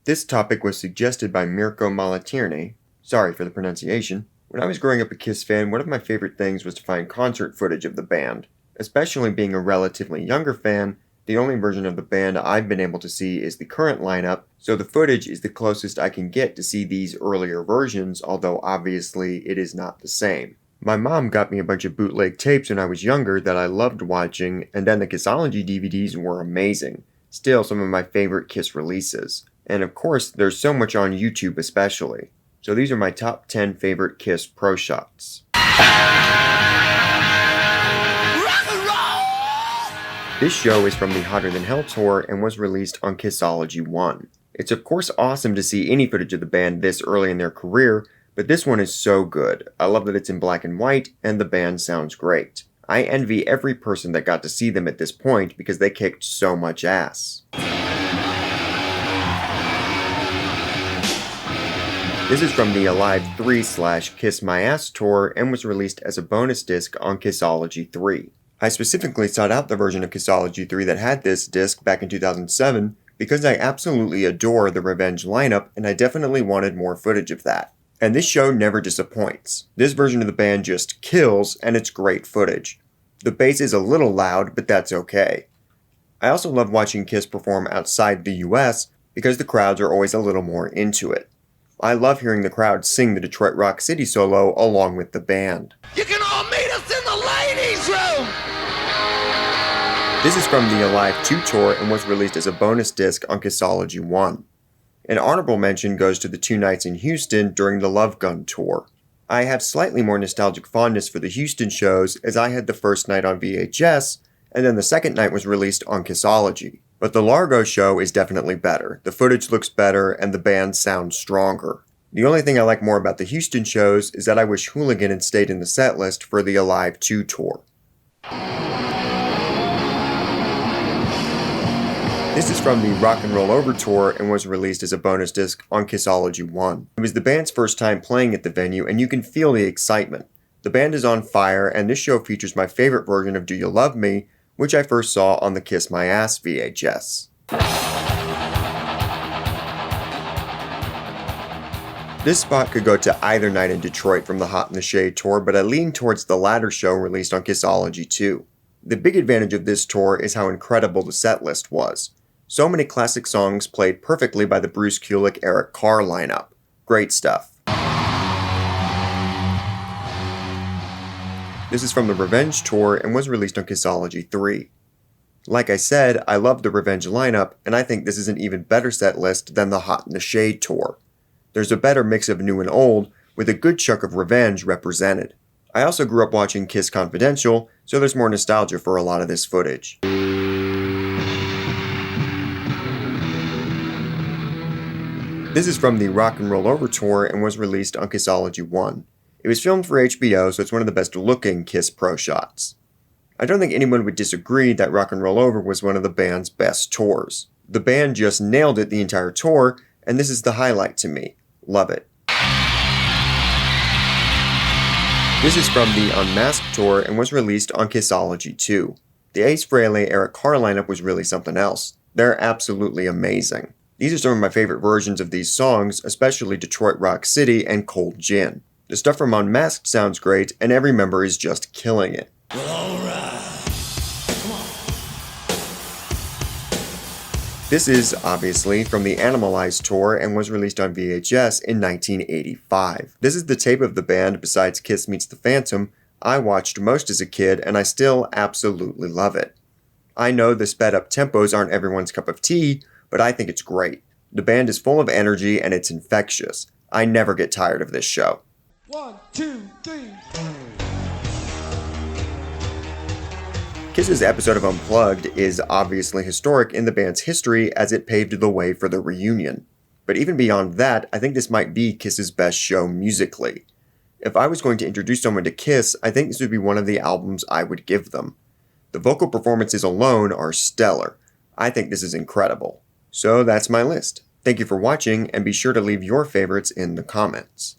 This topic was suggested by Mirko Malatirne. Sorry for the pronunciation. When I was growing up a Kiss fan, one of my favorite things was to find concert footage of the band. Especially being a relatively younger fan, the only version of the band I've been able to see is the current lineup, so the footage is the closest I can get to see these earlier versions, although obviously it is not the same. My mom got me a bunch of bootleg tapes when I was younger that I loved watching, and then the Kissology DVDs were amazing. Still some of my favorite Kiss releases. And of course, there's so much on YouTube especially. So these are my top 10 favorite Kiss Pro Shots. This show is from the Hotter Than Hell tour and was released on Kissology 1. It's of course awesome to see any footage of the band this early in their career, but this one is so good. I love that it's in black and white, and the band sounds great. I envy every person that got to see them at this point because they kicked so much ass. This is from the Alive 3/Kiss My Ass tour and was released as a bonus disc on Kissology 3. I specifically sought out the version of Kissology 3 that had this disc back in 2007 because I absolutely adore the Revenge lineup and I definitely wanted more footage of that. And this show never disappoints. This version of the band just kills, and it's great footage. The bass is a little loud, but that's okay. I also love watching Kiss perform outside the US because the crowds are always a little more into it. I love hearing the crowd sing the Detroit Rock City solo along with the band. You can all meet us in the ladies' room! This is from the Alive 2 tour and was released as a bonus disc on Kissology 1. An honorable mention goes to the 2 nights in Houston during the Love Gun tour. I have slightly more nostalgic fondness for the Houston shows as I had the first night on VHS, and then the second night was released on Kissology. But the Largo show is definitely better, the footage looks better, and the band sounds stronger. The only thing I like more about the Houston shows is that I wish Hooligan had stayed in the setlist for the Alive 2 tour. This is from the Rock and Roll Over tour and was released as a bonus disc on Kissology 1. It was the band's first time playing at the venue and you can feel the excitement. The band is on fire and this show features my favorite version of Do You Love Me, which I first saw on the Kiss My Ass VHS. This spot could go to either night in Detroit from the Hot in the Shade tour, but I lean towards the latter show released on Kissology 2. The big advantage of this tour is how incredible the setlist was. So many classic songs played perfectly by the Bruce Kulick Eric Carr lineup. Great stuff. This is from the Revenge tour and was released on Kissology 3. Like I said, I love the Revenge lineup, and I think this is an even better set list than the Hot in the Shade tour. There's a better mix of new and old, with a good chunk of Revenge represented. I also grew up watching Kiss Confidential, so there's more nostalgia for a lot of this footage. This is from the Rock and Roll Over tour and was released on Kissology 1. It was filmed for HBO, so it's one of the best looking Kiss Pro Shots. I don't think anyone would disagree that Rock and Roll Over was one of the band's best tours. The band just nailed it the entire tour, and this is the highlight to me. Love it. This is from the Unmasked tour and was released on Kissology 2. The Ace Frehley Eric Carr lineup was really something else. They're absolutely amazing. These are some of my favorite versions of these songs, especially Detroit Rock City and Cold Gin. The stuff from Unmasked sounds great, and every member is just killing it. Well, alright. Come on. This is, obviously, from the Animalize tour and was released on VHS in 1985. This is the tape of the band, besides Kiss Meets the Phantom, I watched most as a kid, and I still absolutely love it. I know the sped up tempos aren't everyone's cup of tea, but I think it's great. The band is full of energy and it's infectious. I never get tired of this show. 1, 2, 3. Kiss's episode of Unplugged is obviously historic in the band's history as it paved the way for the reunion. But even beyond that, I think this might be Kiss's best show musically. If I was going to introduce someone to Kiss, I think this would be one of the albums I would give them. The vocal performances alone are stellar. I think this is incredible. So that's my list. Thank you for watching, and be sure to leave your favorites in the comments.